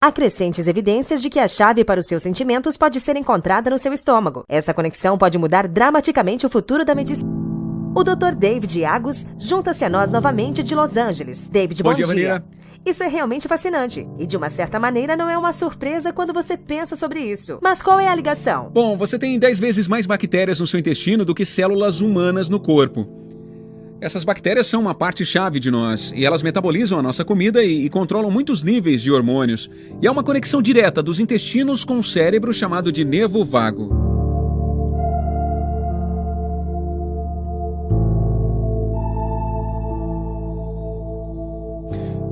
Há crescentes evidências de que a chave para os seus sentimentos pode ser encontrada no seu estômago. Essa conexão pode mudar dramaticamente o futuro da medicina. O Dr. David Agus junta-se a nós novamente de Los Angeles. David, bom dia. Vanina. Isso é realmente fascinante. E de uma certa maneira não é uma surpresa quando você pensa sobre isso. Mas qual é a ligação? Bom, você tem 10 vezes mais bactérias no seu intestino do que células humanas no corpo. Essas bactérias são uma parte-chave de nós, e elas metabolizam a nossa comida e controlam muitos níveis de hormônios. E há uma conexão direta dos intestinos com o cérebro chamado de nervo vago.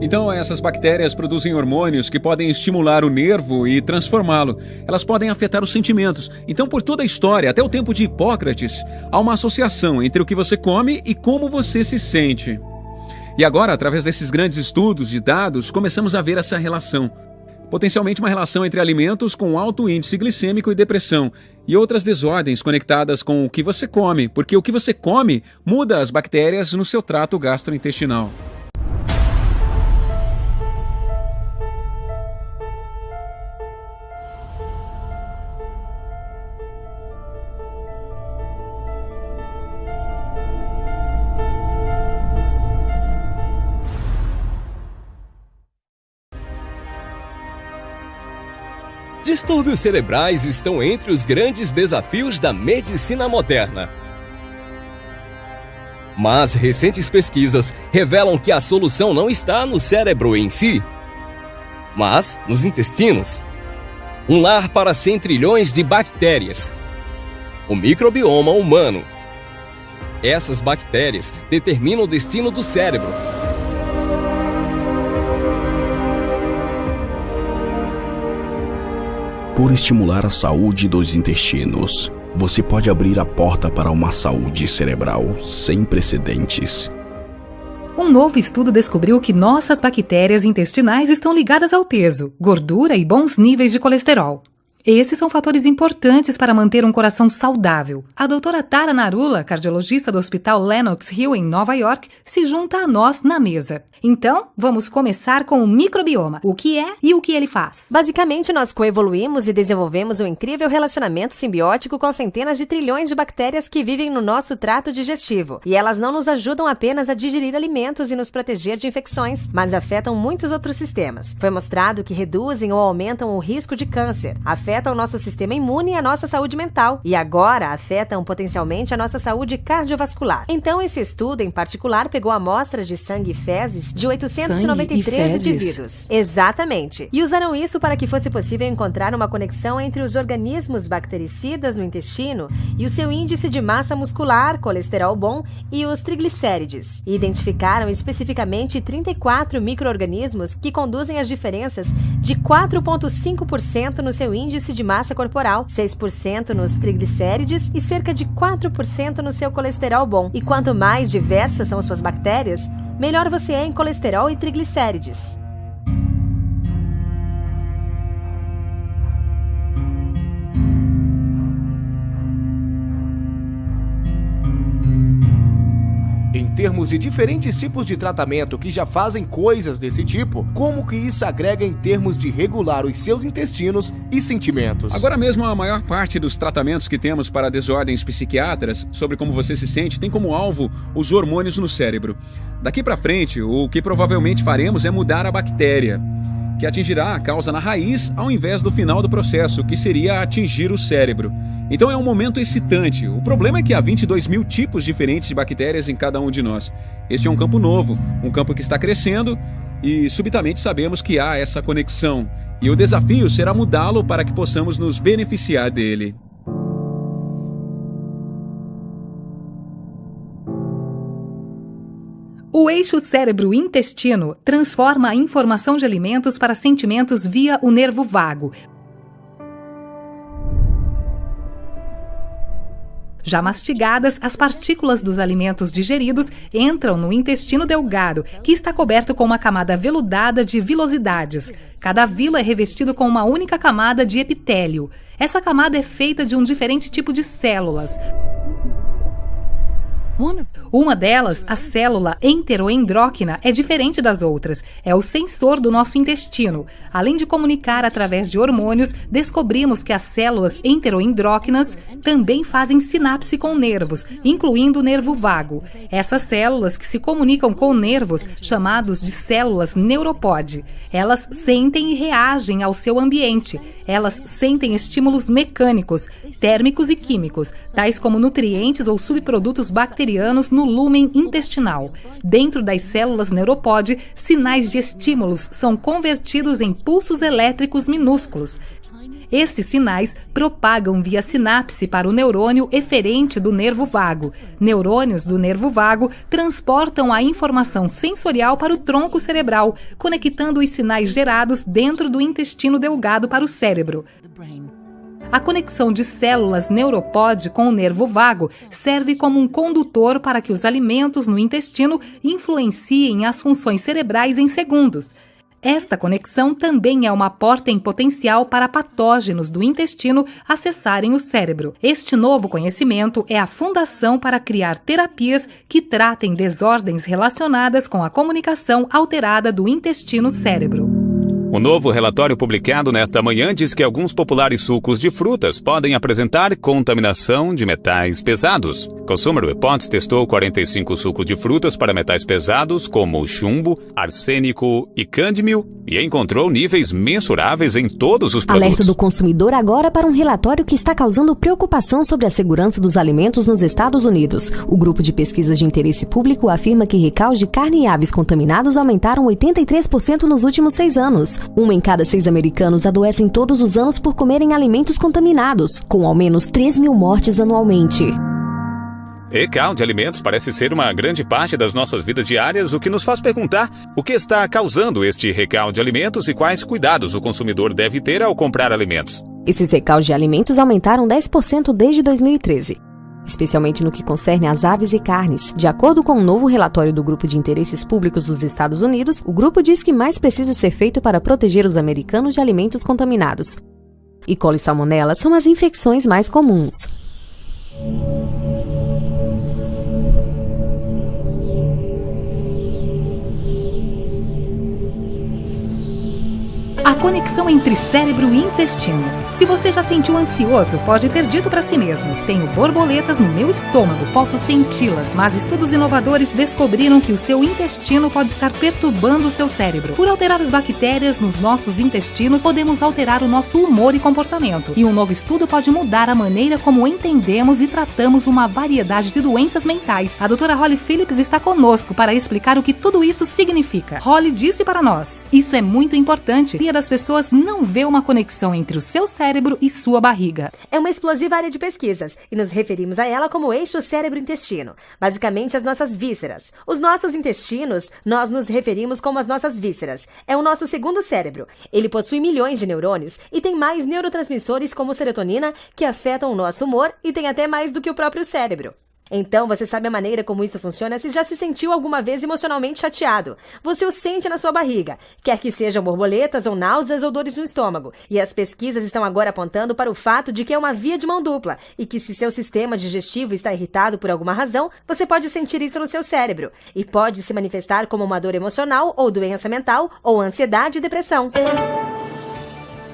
Então, essas bactérias produzem hormônios que podem estimular o nervo e transformá-lo. Elas podem afetar os sentimentos. Então, por toda a história, até o tempo de Hipócrates, há uma associação entre o que você come e como você se sente. E agora, através desses grandes estudos e dados, começamos a ver essa relação. Potencialmente uma relação entre alimentos com alto índice glicêmico e depressão, e outras desordens conectadas com o que você come, porque o que você come muda as bactérias no seu trato gastrointestinal. Distúrbios cerebrais estão entre os grandes desafios da medicina moderna. Mas recentes pesquisas revelam que a solução não está no cérebro em si, mas nos intestinos. Um lar para 100 trilhões de bactérias. O microbioma humano. Essas bactérias determinam o destino do cérebro. Por estimular a saúde dos intestinos, você pode abrir a porta para uma saúde cerebral sem precedentes. Um novo estudo descobriu que nossas bactérias intestinais estão ligadas ao peso, gordura e bons níveis de colesterol. Esses são fatores importantes para manter um coração saudável. A doutora Tara Narula, cardiologista do Hospital Lenox Hill, em Nova York, se junta a nós na mesa. Então, vamos começar com o microbioma. O que é e o que ele faz? Basicamente, nós coevoluímos e desenvolvemos um incrível relacionamento simbiótico com centenas de trilhões de bactérias que vivem no nosso trato digestivo. E elas não nos ajudam apenas a digerir alimentos e nos proteger de infecções, mas afetam muitos outros sistemas. Foi mostrado que reduzem ou aumentam o risco de câncer, afetam o nosso sistema imune e a nossa saúde mental, e agora afetam potencialmente a nossa saúde cardiovascular. Então, esse estudo em particular pegou amostras de sangue e fezes de 893 indivíduos. Exatamente. E usaram isso para que fosse possível encontrar uma conexão entre os organismos bactericidas no intestino e o seu índice de massa muscular, colesterol bom e os triglicérides. E identificaram especificamente 34 micro-organismos que conduzem as diferenças de 4,5% no seu índice de massa corporal, 6% nos triglicérides e cerca de 4% no seu colesterol bom. E quanto mais diversas são suas bactérias, melhor você é em colesterol e triglicérides. Em termos de diferentes tipos de tratamento que já fazem coisas desse tipo, como que isso agrega em termos de regular os seus intestinos e sentimentos? Agora mesmo, a maior parte dos tratamentos que temos para desordens psiquiátricas sobre como você se sente tem como alvo os hormônios no cérebro. Daqui para frente, o que provavelmente faremos é mudar a bactéria, que atingirá a causa na raiz ao invés do final do processo, que seria atingir o cérebro. Então é um momento excitante. O problema é que há 22 mil tipos diferentes de bactérias em cada um de nós. Este é um campo novo, um campo que está crescendo e subitamente sabemos que há essa conexão. E o desafio será mudá-lo para que possamos nos beneficiar dele. O eixo cérebro-intestino transforma a informação de alimentos para sentimentos via o nervo vago. Já mastigadas, as partículas dos alimentos digeridos entram no intestino delgado, que está coberto com uma camada veludada de vilosidades. Cada vilo é revestido com uma única camada de epitélio. Essa camada é feita de um diferente tipo de células. Uma delas, a célula enteroendróquina, é diferente das outras. É o sensor do nosso intestino. Além de comunicar através de hormônios, descobrimos que as células enteroendróquinas também fazem sinapse com nervos, incluindo o nervo vago. Essas células que se comunicam com nervos, chamados de células neuropode. Elas sentem e reagem ao seu ambiente. Elas sentem estímulos mecânicos, térmicos e químicos, tais como nutrientes ou subprodutos bacterianos no lúmen intestinal. Dentro das células neuropode, sinais de estímulos são convertidos em pulsos elétricos minúsculos. Esses sinais propagam via sinapse para o neurônio eferente do nervo vago. Neurônios do nervo vago transportam a informação sensorial para o tronco cerebral, conectando os sinais gerados dentro do intestino delgado para o cérebro. A conexão de células neuropode com o nervo vago serve como um condutor para que os alimentos no intestino influenciem as funções cerebrais em segundos. Esta conexão também é uma porta em potencial para patógenos do intestino acessarem o cérebro. Este novo conhecimento é a fundação para criar terapias que tratem desordens relacionadas com a comunicação alterada do intestino-cérebro. O novo relatório publicado nesta manhã diz que alguns populares sucos de frutas podem apresentar contaminação de metais pesados. Consumer Reports testou 45 sucos de frutas para metais pesados como chumbo, arsênico e cádmio e encontrou níveis mensuráveis em todos os produtos. Alerta do consumidor agora para um relatório que está causando preocupação sobre a segurança dos alimentos nos Estados Unidos. O grupo de pesquisas de interesse público afirma que recalques de carne e aves contaminados aumentaram 83% nos últimos 6 anos. 1 em cada 6 americanos adoecem todos os anos por comerem alimentos contaminados, com ao menos 3.000 mortes anualmente. Recal de alimentos parece ser uma grande parte das nossas vidas diárias, o que nos faz perguntar o que está causando este recal de alimentos e quais cuidados o consumidor deve ter ao comprar alimentos. Esses recalques de alimentos aumentaram 10% desde 2013. Especialmente no que concerne às aves e carnes. De acordo com um novo relatório do Grupo de Interesses Públicos dos Estados Unidos, o grupo diz que mais precisa ser feito para proteger os americanos de alimentos contaminados. E coli e salmonela são as infecções mais comuns. A conexão entre cérebro e intestino. Se você já sentiu ansioso, pode ter dito para si mesmo: tenho borboletas no meu estômago, posso senti-las. Mas estudos inovadores descobriram que o seu intestino pode estar perturbando o seu cérebro. Por alterar as bactérias nos nossos intestinos, podemos alterar o nosso humor e comportamento. E um novo estudo pode mudar a maneira como entendemos e tratamos uma variedade de doenças mentais. A doutora Holly Phillips está conosco para explicar o que tudo isso significa. Holly disse para nós: isso é muito importante. A maioria das pessoas não vê uma conexão entre o seu cérebro e sua barriga. É uma explosiva área de pesquisas e nos referimos a ela como eixo cérebro-intestino, basicamente as nossas vísceras. Os nossos intestinos, nós nos referimos como as nossas vísceras. É o nosso segundo cérebro. Ele possui milhões de neurônios e tem mais neurotransmissores como serotonina que afetam o nosso humor e tem até mais do que o próprio cérebro. Então, você sabe a maneira como isso funciona se já se sentiu alguma vez emocionalmente chateado. Você o sente na sua barriga, quer que sejam borboletas ou náuseas ou dores no estômago. E as pesquisas estão agora apontando para o fato de que é uma via de mão dupla e que se seu sistema digestivo está irritado por alguma razão, você pode sentir isso no seu cérebro. E pode se manifestar como uma dor emocional ou doença mental ou ansiedade e depressão.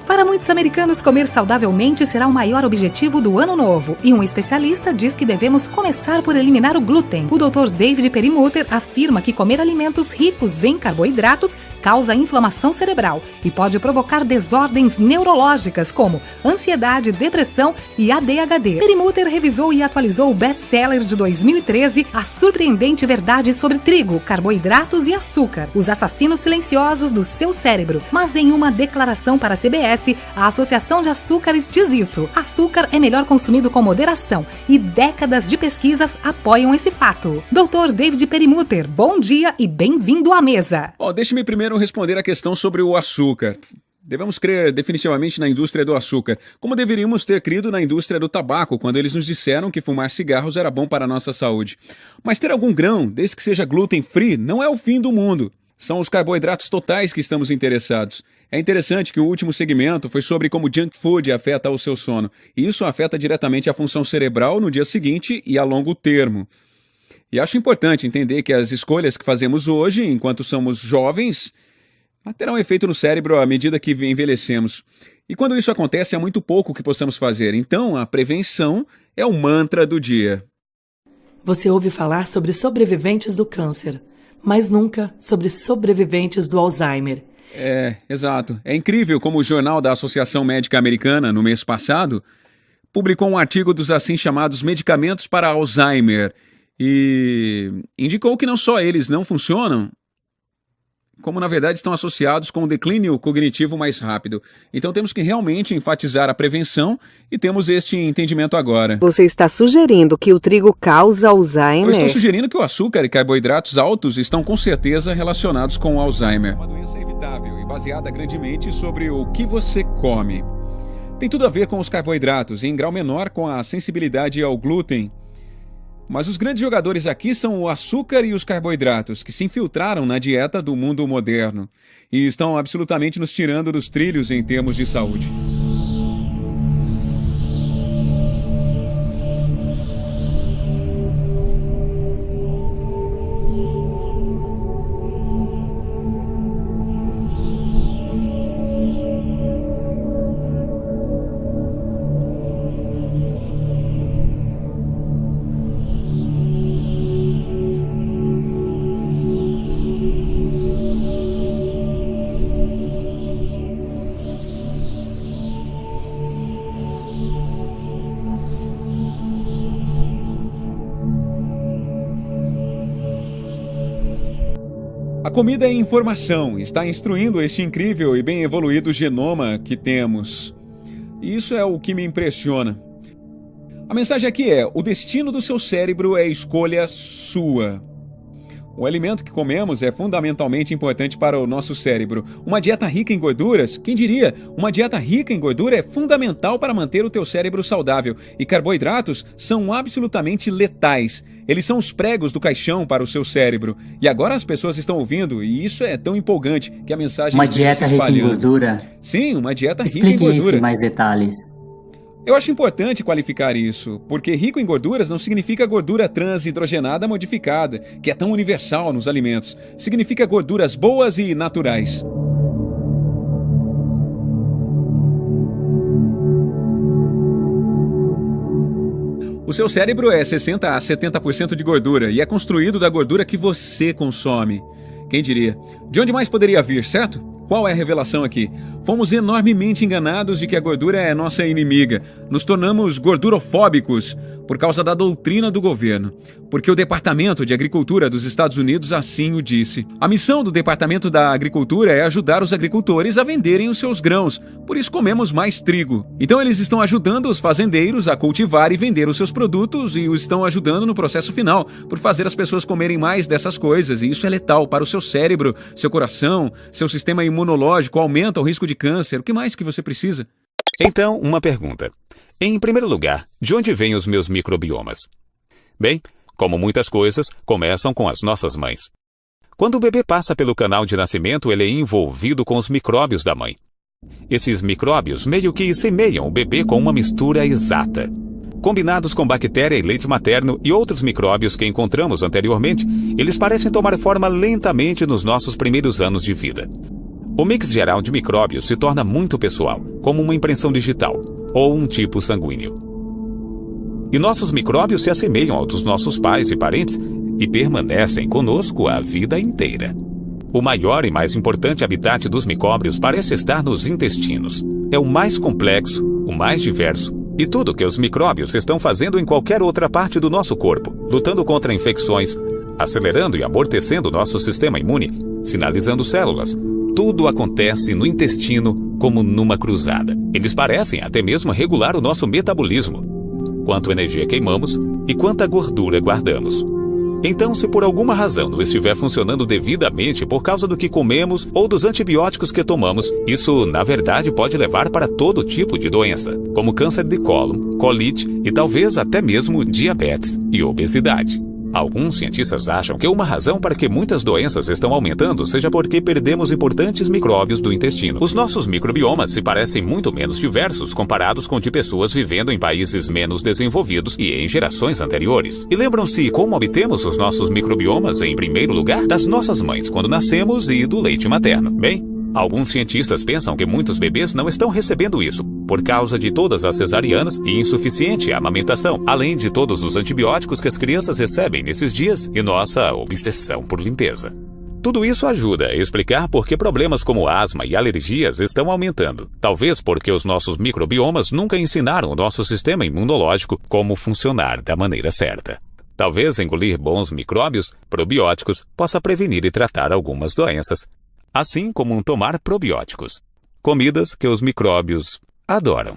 Para muitos americanos, comer saudavelmente será o maior objetivo do ano novo. E um especialista diz que devemos começar por eliminar o glúten. O Dr. David Perlmutter afirma que comer alimentos ricos em carboidratos causa inflamação cerebral e pode provocar desordens neurológicas como ansiedade, depressão e ADHD. Perlmutter revisou e atualizou o best-seller de 2013, A Surpreendente Verdade sobre Trigo, Carboidratos e Açúcar, os assassinos silenciosos do seu cérebro. Mas em uma declaração para a CBS, a Associação de Açúcares diz isso: açúcar é melhor consumido com moderação e décadas de pesquisas apoiam esse fato. Dr. David Perlmutter, bom dia e bem-vindo à mesa. Deixe-me primeiro responder a questão sobre o açúcar. Devemos crer definitivamente na indústria do açúcar, como deveríamos ter crido na indústria do tabaco, quando eles nos disseram que fumar cigarros era bom para a nossa saúde. Mas ter algum grão, desde que seja gluten-free, não é o fim do mundo. São os carboidratos totais que estamos interessados. É interessante que o último segmento foi sobre como junk food afeta o seu sono. E isso afeta diretamente a função cerebral no dia seguinte e a longo termo. E acho importante entender que as escolhas que fazemos hoje, enquanto somos jovens, terão efeito no cérebro à medida que envelhecemos. E quando isso acontece, há muito pouco que possamos fazer. Então, a prevenção é o mantra do dia. Você ouve falar sobre sobreviventes do câncer, mas nunca sobre sobreviventes do Alzheimer. Exato. É incrível como o Jornal da Associação Médica Americana, no mês passado, publicou um artigo dos assim chamados medicamentos para Alzheimer e indicou que não só eles não funcionam, como na verdade estão associados com um declínio cognitivo mais rápido. Então temos que realmente enfatizar a prevenção e temos este entendimento agora. Você está sugerindo que o trigo causa Alzheimer? Eu estou sugerindo que o açúcar e carboidratos altos estão com certeza relacionados com o Alzheimer. É uma doença evitável e baseada grandemente sobre o que você come. Tem tudo a ver com os carboidratos e em grau menor com a sensibilidade ao glúten. Mas os grandes jogadores aqui são o açúcar e os carboidratos, que se infiltraram na dieta do mundo moderno e estão absolutamente nos tirando dos trilhos em termos de saúde. A comida é informação, está instruindo este incrível e bem evoluído genoma que temos. E isso é o que me impressiona. A mensagem aqui é: o destino do seu cérebro é escolha sua. O alimento que comemos é fundamentalmente importante para o nosso cérebro. Uma dieta rica em gorduras, quem diria? Uma dieta rica em gordura é fundamental para manter o teu cérebro saudável. E carboidratos são absolutamente letais. Eles são os pregos do caixão para o seu cérebro. E agora as pessoas estão ouvindo, e isso é tão empolgante que a mensagem está se espalhando. Uma dieta rica em gordura? Sim, uma dieta rica em gordura. Explique isso em mais detalhes. Eu acho importante qualificar isso, porque rico em gorduras não significa gordura transhidrogenada modificada, que é tão universal nos alimentos. Significa gorduras boas e naturais. O seu cérebro é 60% a 70% de gordura e é construído da gordura que você consome. Quem diria? De onde mais poderia vir, certo? Qual é a revelação aqui? Fomos enormemente enganados de que a gordura é nossa inimiga. Nos tornamos gordurofóbicos por causa da doutrina do governo. Porque o Departamento de Agricultura dos Estados Unidos assim o disse. A missão do Departamento da Agricultura é ajudar os agricultores a venderem os seus grãos. Por isso comemos mais trigo. Então eles estão ajudando os fazendeiros a cultivar e vender os seus produtos e os estão ajudando no processo final, por fazer as pessoas comerem mais dessas coisas. E isso é letal para o seu cérebro, seu coração, seu sistema imunológico, aumenta o risco de câncer. O que mais que você precisa? Então, uma pergunta. Em primeiro lugar, de onde vêm os meus microbiomas? Bem, como muitas coisas, começam com as nossas mães. Quando o bebê passa pelo canal de nascimento, ele é envolvido com os micróbios da mãe. Esses micróbios meio que semeiam o bebê com uma mistura exata. Combinados com bactéria e leite materno e outros micróbios que encontramos anteriormente, eles parecem tomar forma lentamente nos nossos primeiros anos de vida. O mix geral de micróbios se torna muito pessoal, como uma impressão digital ou um tipo sanguíneo. E nossos micróbios se assemelham aos dos nossos pais e parentes e permanecem conosco a vida inteira. O maior e mais importante habitat dos micróbios parece estar nos intestinos. É o mais complexo, o mais diverso, e tudo que os micróbios estão fazendo em qualquer outra parte do nosso corpo, lutando contra infecções, acelerando e amortecendo nosso sistema imune, sinalizando células. Tudo acontece no intestino como numa cruzada. Eles parecem até mesmo regular o nosso metabolismo, quanta energia queimamos e quanta gordura guardamos. Então, se por alguma razão não estiver funcionando devidamente por causa do que comemos ou dos antibióticos que tomamos, isso, na verdade, pode levar para todo tipo de doença, como câncer de cólon, colite e talvez até mesmo diabetes e obesidade. Alguns cientistas acham que uma razão para que muitas doenças estão aumentando seja porque perdemos importantes micróbios do intestino. Os nossos microbiomas se parecem muito menos diversos comparados com de pessoas vivendo em países menos desenvolvidos e em gerações anteriores. E lembram-se como obtemos os nossos microbiomas em primeiro lugar? Das nossas mães quando nascemos e do leite materno. Bem, alguns cientistas pensam que muitos bebês não estão recebendo isso por causa de todas as cesarianas e insuficiente amamentação, além de todos os antibióticos que as crianças recebem nesses dias e nossa obsessão por limpeza. Tudo isso ajuda a explicar por que problemas como asma e alergias estão aumentando. Talvez porque os nossos microbiomas nunca ensinaram o nosso sistema imunológico como funcionar da maneira certa. Talvez engolir bons micróbios, probióticos, possa prevenir e tratar algumas doenças, assim como tomar probióticos, comidas que os micróbios adoram.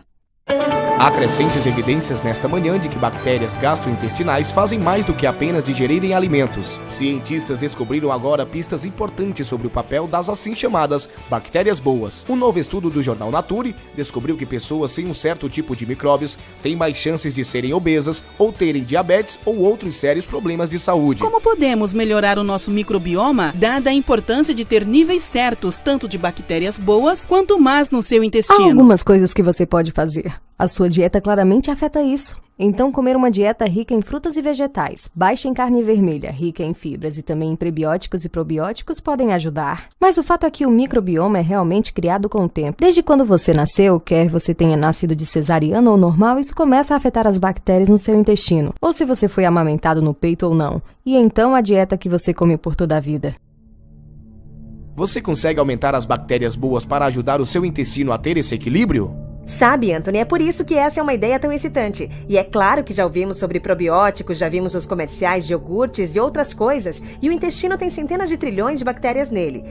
Há crescentes evidências nesta manhã de que bactérias gastrointestinais fazem mais do que apenas digerirem alimentos. Cientistas descobriram agora pistas importantes sobre o papel das assim chamadas bactérias boas. Um novo estudo do jornal Nature descobriu que pessoas sem um certo tipo de micróbios têm mais chances de serem obesas ou terem diabetes ou outros sérios problemas de saúde. Como podemos melhorar o nosso microbioma, dada a importância de ter níveis certos tanto de bactérias boas quanto más no seu intestino? Há algumas coisas que você pode fazer. A sua dieta claramente afeta isso. Então, comer uma dieta rica em frutas e vegetais, baixa em carne vermelha, rica em fibras e também em prebióticos e probióticos podem ajudar. Mas o fato é que o microbioma é realmente criado com o tempo. Desde quando você nasceu, quer você tenha nascido de cesariana ou normal, isso começa a afetar as bactérias no seu intestino. Ou se você foi amamentado no peito ou não. E então a dieta que você come por toda a vida. Você consegue aumentar as bactérias boas para ajudar o seu intestino a ter esse equilíbrio? Sabe, Anthony, é por isso que essa é uma ideia tão excitante. E é claro que já ouvimos sobre probióticos, já vimos os comerciais de iogurtes e outras coisas, e o intestino tem centenas de trilhões de bactérias nele.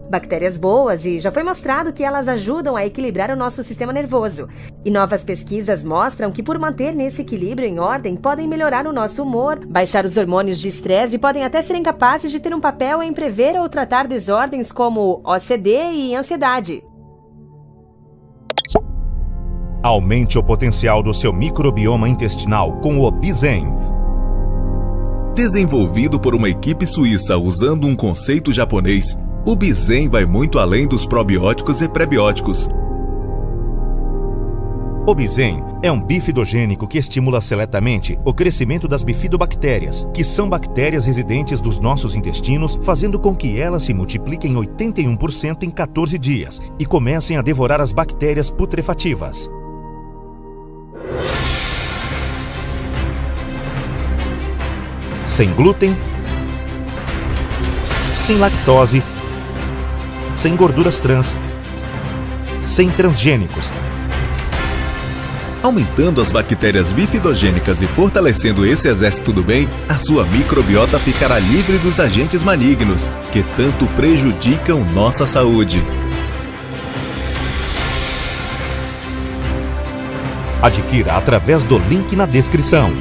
Bactérias boas, e já foi mostrado que elas ajudam a equilibrar o nosso sistema nervoso. E novas pesquisas mostram que por manter nesse equilíbrio em ordem, podem melhorar o nosso humor, baixar os hormônios de estresse e podem até serem capazes de ter um papel em prever ou tratar desordens como OCD e ansiedade. Aumente o potencial do seu microbioma intestinal com o Bizen. Desenvolvido por uma equipe suíça usando um conceito japonês, o Bizen vai muito além dos probióticos e prebióticos. O Bizen é um bifidogênico que estimula seletamente o crescimento das bifidobactérias, que são bactérias residentes dos nossos intestinos, fazendo com que elas se multipliquem 81% em 14 dias e comecem a devorar as bactérias putrefativas. Sem glúten, sem lactose, sem gorduras trans, sem transgênicos. Aumentando as bactérias bifidogênicas e fortalecendo esse exército do bem, a sua microbiota ficará livre dos agentes malignos, que tanto prejudicam nossa saúde. Adquira através do link na descrição.